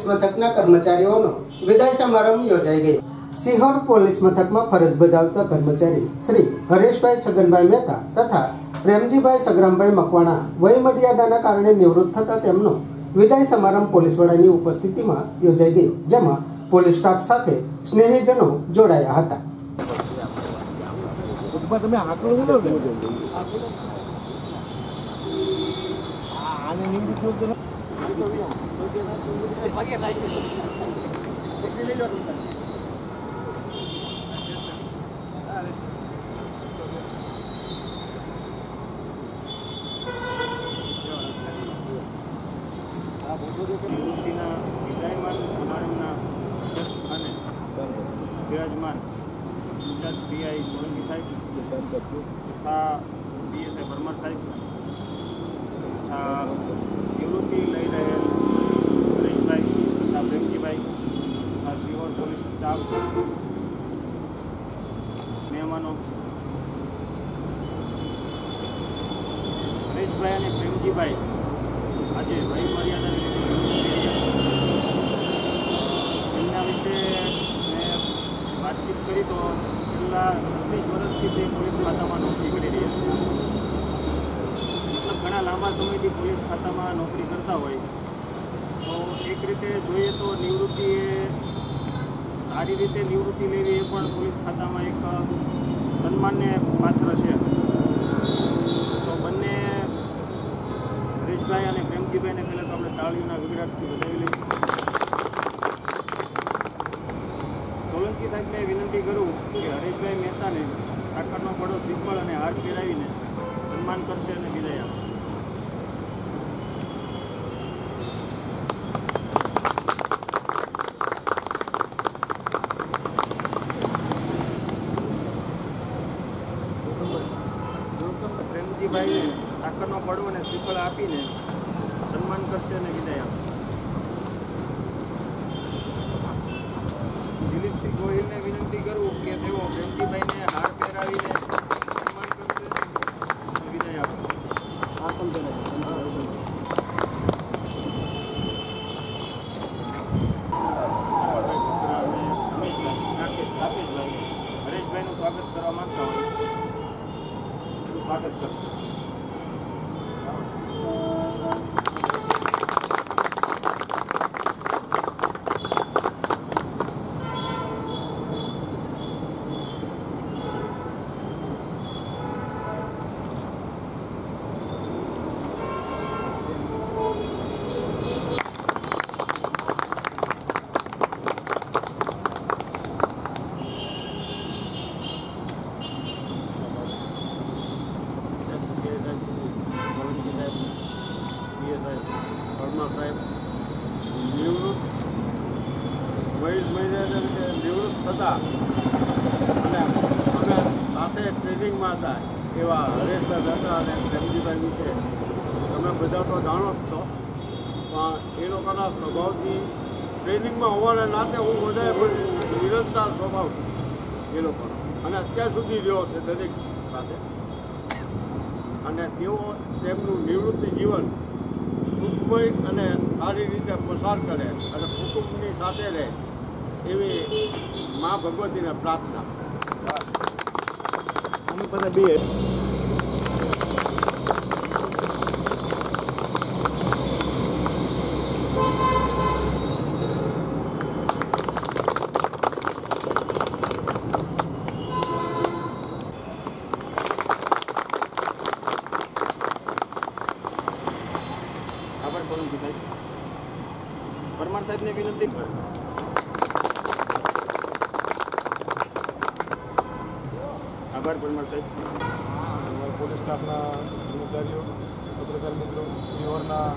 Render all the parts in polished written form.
મથકના કર્મચારીઓનો વિદાય સમારંભ યોજાઈ ગયો। સિહોર પોલીસ મથકમાં ફરજ બજાવતા કર્મચારી શ્રી હરેશભાઈ છગનભાઈ મહેતા તથા પ્રેમજીભાઈ સગરામભાઈ મકવાણા વયમર્યાદાના કારણે નિવૃત્ત થતા તેમનો વિદાય સમારંભ પોલીસ વડાની ઉપસ્થિતિમાં યોજાઈ ગયો, જેમાં પોલીસ સ્ટાફ સાથે સ્નેહીજનો જોડાયા હતા। નિવૃત્તિના વિદાયમાન સમારંભના અધ્યક્ષ સ્થાને બિરાજમાન ઇન્ચાર્જ પીઆઈ સોલંકી સાહેબ તથા પીએસઆઈ પરમાર સાહેબ તથા નિવૃત્તિ લઈ રહેલ હરેશભાઈ તથા પ્રેમજીભાઈ તથા સિહોર પોલીસ સ્ટાફ, મહેમાનો, હરેશભાઈ અને પ્રેમજીભાઈ આજે વયમર્યાદાની જેમના વિશે મેં વાતચીત કરી તો છેલ્લા 36 વર્ષથી તે પોલીસ ખાતામાં નોકરી કરી રહ્યા છે। મતલબ ઘણા લાંબા સમયથી પોલીસ ખાતામાં નોકરી કરતા હોય તો એક રીતે જોઈએ તો નિવૃત્તિ એ સારી રીતે નિવૃત્તિ લેવી એ પણ પોલીસ ખાતામાં એક સન્માનને પાત્ર છે। તો બંને હરેશભાઈ અને પ્રેમજીભાઈને પહેલાં તો આપણે તાળીઓના વિગડાટથી વધાવી લઈએ। સોલંકી સાહેબને વિનંતી કરું કે હરેશભાઈ મહેતાને સાકરનો પડો શ્રીફળ અને હાર પહેરાવીને સન્માન કરશે અને વિદાય આપશે। પ્રેમજીભાઈને સાકરનો પડવો અને શ્રીફળ આપીને સન્માન કરશે અને વિદાય આપશે। દિલીપસિંહ ગોહિલને વિનંતી કરું કે તેઓ પ્રેમજીભાઈને હાર પહેરાવીને સન્માન કરશે અને વિદાય આપશે। રાકેશભાઈ હરેશભાઈનું સ્વાગત કરવા માંગતા હોય સ્વાગત કરશે। પરમાર સાહેબ નિવૃત્ત નિવૃત્ત થતા અને અમે સાથે ટ્રેનિંગમાં હતા એવા હરેશભાઈ મહેતા અને પ્રેમજીભાઈ વિશે તમે બધા તો જાણો જ છો, પણ એ લોકોના સ્વભાવથી ટ્રેનિંગમાં હોવાના નાતે હું વધારે નિરંતર સ્વભાવ એ લોકોનો અને અત્યાર સુધી રહ્યો છે દરેક સાથે, અને તેઓ તેમનું નિવૃત્તિ જીવન સુખમય અને સારી રીતે પસાર કરે અને કુટુંબની સાથે રહે એવી મા ભગવતીને પ્રાર્થના। અમે બધા બે આભાર સોલંકી સાહેબ। પરમાર સાહેબને વિનંતી આભાર પરમાર સાહેબ। પોલીસ સ્ટાફના કર્મચારીઓ, પત્રકાર મિત્રો, સિહોરના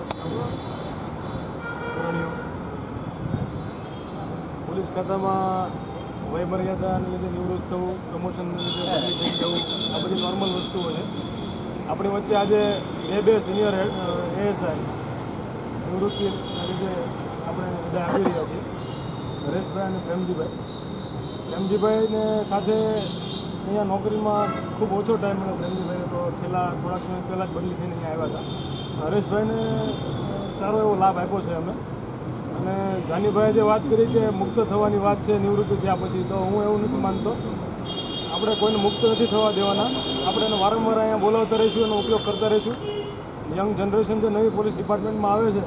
અગ્રણીઓ, પોલીસ ખાતામાં વયમર્યાદાને લીધે નિવૃત્ત થવું, પ્રમોશનને લીધે બદલી થઈ જવું, આ બધી નોર્મલ વસ્તુઓ છે। આપણી વચ્ચે આજે બે સિનિયર એએસઆઈ નિવૃત્તિના લીધે આપણે બધા આવી રહ્યા છીએ, હરેશભાઈ અને પ્રેમજીભાઈને સાથે અહીંયા નોકરીમાં ખૂબ ઓછો ટાઈમ મળ્યો। પ્રેમજીભાઈને તો છેલ્લા થોડાક સમય પહેલાં જ બદલી થઈને અહીંયા આવ્યા હતા। હરેશભાઈને સારો એવો લાભ આપ્યો છે અમે, અને જાનીભાઈએ જે વાત કરી કે મુક્ત થવાની વાત છે નિવૃત્તિ થયા પછી, તો હું એવું નથી માનતો. આપણે કોઈને મુક્ત નથી થવા દેવાના. આપણે એને વારંવાર અહીંયા બોલાવતા રહીશું, એનો ઉપયોગ કરતા રહીશું. યંગ જનરેશન જે નવી પોલીસ ડિપાર્ટમેન્ટમાં આવે છે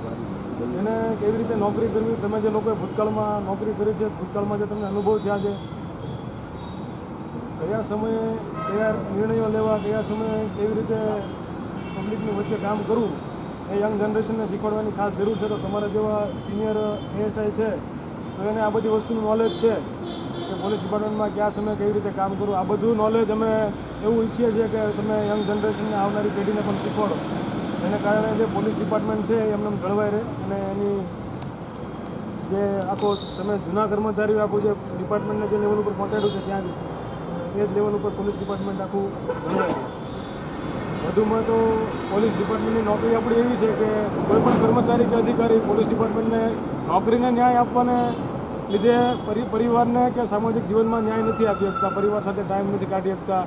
એને કેવી રીતે નોકરી કરવી, તમે જે લોકોએ ભૂતકાળમાં નોકરી કરી છે, ભૂતકાળમાં જે તમને અનુભવ થયા છે, કયા સમયે કયા નિર્ણયો લેવા, કયા સમયે કેવી રીતે પબ્લિકની વચ્ચે કામ કરવું, એ યંગ જનરેશનને શીખવાડવાની ખાસ જરૂર છે. તો તમારા જેવા સિનિયર એએસઆઈ છે તો એને આ બધી વસ્તુનું નોલેજ છે કે પોલીસ ડિપાર્ટમેન્ટમાં કયા સમયે કેવી રીતે કામ કરવું. આ બધું નોલેજ અમે એવું ઈચ્છીએ છીએ કે તમે યંગ જનરેશનને, આવનારી પેઢીને પણ શીખવાડો. એને કારણે જે પોલીસ ડિપાર્ટમેન્ટ છે એમને જળવાઈ રહે અને એની જે આખો તમે જૂના કર્મચારીઓ આખું જે ડિપાર્ટમેન્ટને જે લેવલ ઉપર પહોંચાડ્યું છે ત્યાં એ જ લેવલ ઉપર પોલીસ ડિપાર્ટમેન્ટ આખું જળવાય. વધુમાં તો પોલીસ ડિપાર્ટમેન્ટની નોકરી આપણી એવી છે કે કોઈપણ કર્મચારી કે અધિકારી પોલીસ ડિપાર્ટમેન્ટને નોકરીને ન્યાય આપવાને લીધે પરિવારને કે સામાજિક જીવનમાં ન્યાય નથી આપી શકતા, પરિવાર સાથે ટાઈમ નથી કાઢી શકતા.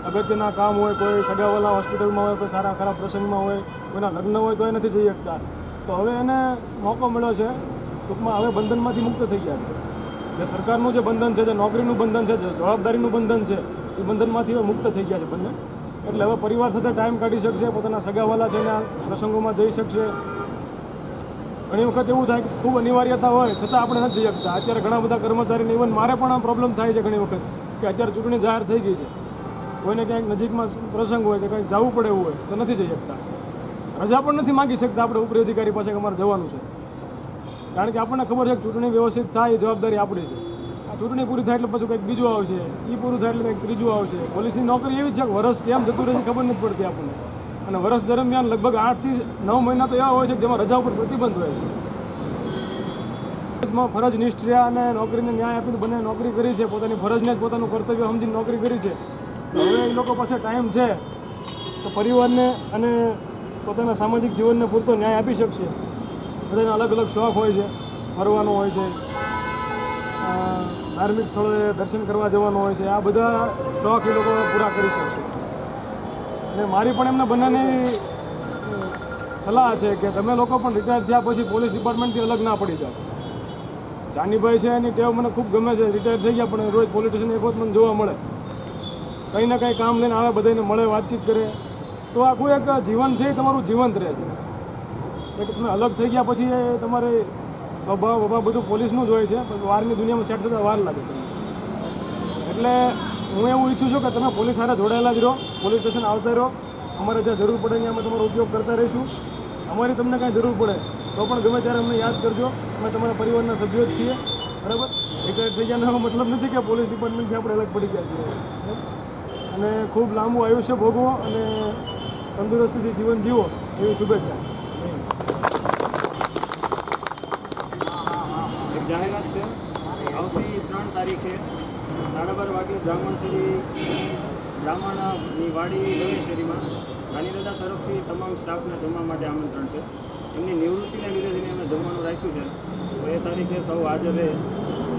અગત્યના કામ હોય, કોઈ સગાવાલા હોસ્પિટલમાં હોય, કોઈ સારા ખરાબ પ્રસંગમાં હોય, કોઈના લગ્ન હોય તો એ નથી જઈ શકતા. તો હવે એને મોકો મળ્યો છે, ટૂંકમાં હવે બંધનમાંથી મુક્ત થઈ ગયા છે. જે સરકારનું જે બંધન છે, જે નોકરીનું બંધન છે, જે જવાબદારીનું બંધન છે, એ બંધનમાંથી હવે મુક્ત થઈ ગયા છે બંને. એટલે હવે પરિવાર સાથે ટાઈમ કાઢી શકશે, પોતાના સગાવાલા છે એના પ્રસંગોમાં જઈ શકશે. ઘણી વખત એવું થાય કે ખૂબ અનિવાર્યતા હોય છતાં આપણે નથી જઈ શકતા. અત્યારે ઘણા બધા કર્મચારીને, ઇવન મારે પણ પ્રોબ્લેમ થાય છે ઘણી વખત કે અત્યારે ચૂંટણી જાહેર થઈ ગઈ છે, કોઈને ક્યાંક નજીકમાં પ્રસંગ હોય કે કંઈક જવું પડે એવું હોય તો નથી જઈ શકતા. રજા પણ નથી માગી શકતા આપણે ઉપરી અધિકારી પાસે કે અમારે જવાનું છે, કારણ કે આપણને ખબર છે કે ચૂંટણી વ્યવસ્થિત થાય એ જવાબદારી આપણી છે. આ ચૂંટણી પૂરી થાય એટલે પછી કંઈક બીજું આવશે, એ પૂરું થાય એટલે કંઈક ત્રીજું આવશે. પોલીસની નોકરી એવી જ છે કે વર્ષ કેમ જતું રહે છે ખબર નથી પડતી આપણને. અને વર્ષ દરમિયાન લગભગ 8 થી 9 મહિના તો એવા હોય છે કે જેમાં રજા ઉપર પ્રતિબંધ હોય છે. ફરજ નિષ્ઠા અને નોકરીને ન્યાય આપીને બંને નોકરી કરી છે, પોતાની ફરજને જ પોતાનું કર્તવ્ય સમજીને નોકરી કરી છે. હવે એ લોકો પાસે ટાઈમ છે તો પરિવારને અને પોતાના સામાજિક જીવનને પૂરતો ન્યાય આપી શકશે. બધાને અલગ અલગ શોખ હોય છે, ફરવાનો હોય છે, ધાર્મિક સ્થળોએ દર્શન કરવા જવાનું હોય છે. આ બધા શોખ એ લોકો પૂરા કરી શકશે. અને મારી પણ એમને બંનેની સલાહ છે કે તમે લોકો પણ રિટાયર થયા પછી પોલીસ ડિપાર્ટમેન્ટથી અલગ ના પડી જાઓ. જાનીભાઈ છે એની ટેવ મને ખૂબ ગમે છે, રિટાયર થઈ ગયા પણ રોજ પોલીસ સ્ટેશન એક વખત મને જોવા મળે, કંઈ ને કંઈ કામ લઈને આવે, બધાને મળે, વાતચીત કરે. તો આખું એક જીવન છે એ તમારું જીવંત રહે છે. એટલે તમે અલગ થઈ ગયા પછી એ તમારે સ્વભાવ બધું પોલીસનું જ હોય છે, પણ વારની દુનિયામાં સેટ થતાં વાર લાગે તમને. એટલે હું એવું ઈચ્છું છું કે તમે પોલીસ સાથે જોડાયેલા જ રહો, પોલીસ સ્ટેશન આવતા રહો. અમારે જ્યાં જરૂર પડે ત્યાં અમે તમારો ઉપયોગ કરતા રહીશું. અમારી તમને કાંઈ જરૂર પડે તો પણ ગમે ત્યારે અમને યાદ કરજો. અમે તમારા પરિવારના સભ્યો જ છીએ, બરાબર. રિટાયર થઈ ગયાનો મતલબ નથી કે પોલીસ ડિપાર્ટમેન્ટથી આપણે અલગ પડી ગયા છીએ. અને ખૂબ લાંબુ આયુષ્ય ભોગવો અને તંદુરસ્તીથી જીવન જીવો એવી શુભેચ્છા. એક જાહેરાત છે, આવતી 3 તારીખે 12:30 વાગે બ્રાહ્મણની વાડી નવેશેરીમાં જાનીદાદા તરફથી તમામ સ્ટાફને જમવા માટે આમંત્રણ છે. એમની નિવૃત્તિને લીધે અમે જમવાનું રાખ્યું છે, તો એ તારીખે સૌ હાજર રહે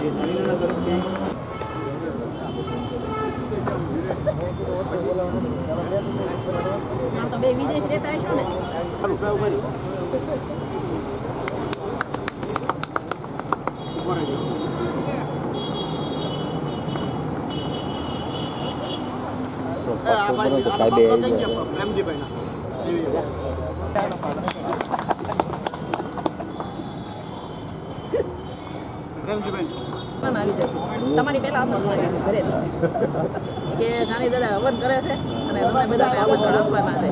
એ જાનીદાદા તરફથી. બે વિદેશ રહેતા હશો ને? તમારી પેલા આમંત્રણ ઘરે કે જાની દાદા હવન કરે છે અને તમે બધા આમંત્રણ આપવાના છે.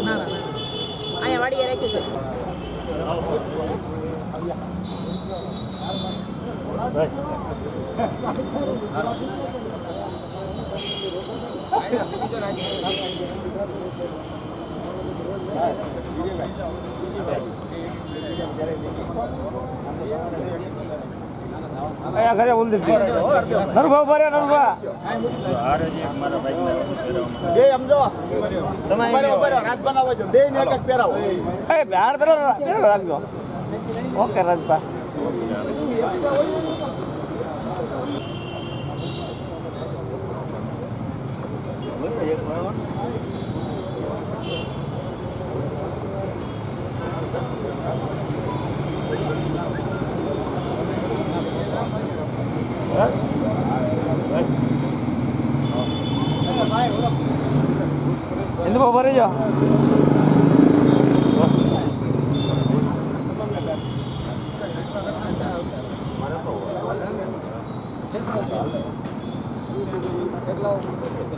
ના અહીંયા વાડીએ રાખ્યું છે. ઘરે બોલ નરભા ભરે નરભા બે સમજો તમે રાત બનાવો છો, બે ને એક જ પહેરાવો. બહાર રાખજો. ઓકે રાજભા. ડીપો ભરી જાઓ.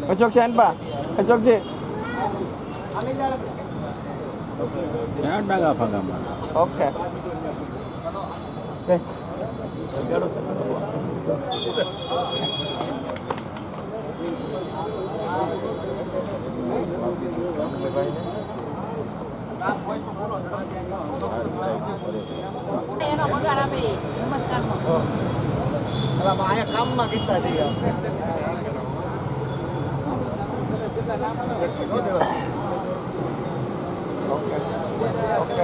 અશોક છે અનપા અશોક છે ઓકે એનો પગાર આપે નમસ્કારમાં કામમાં કેટલા જઈએ ઓકે ઓકે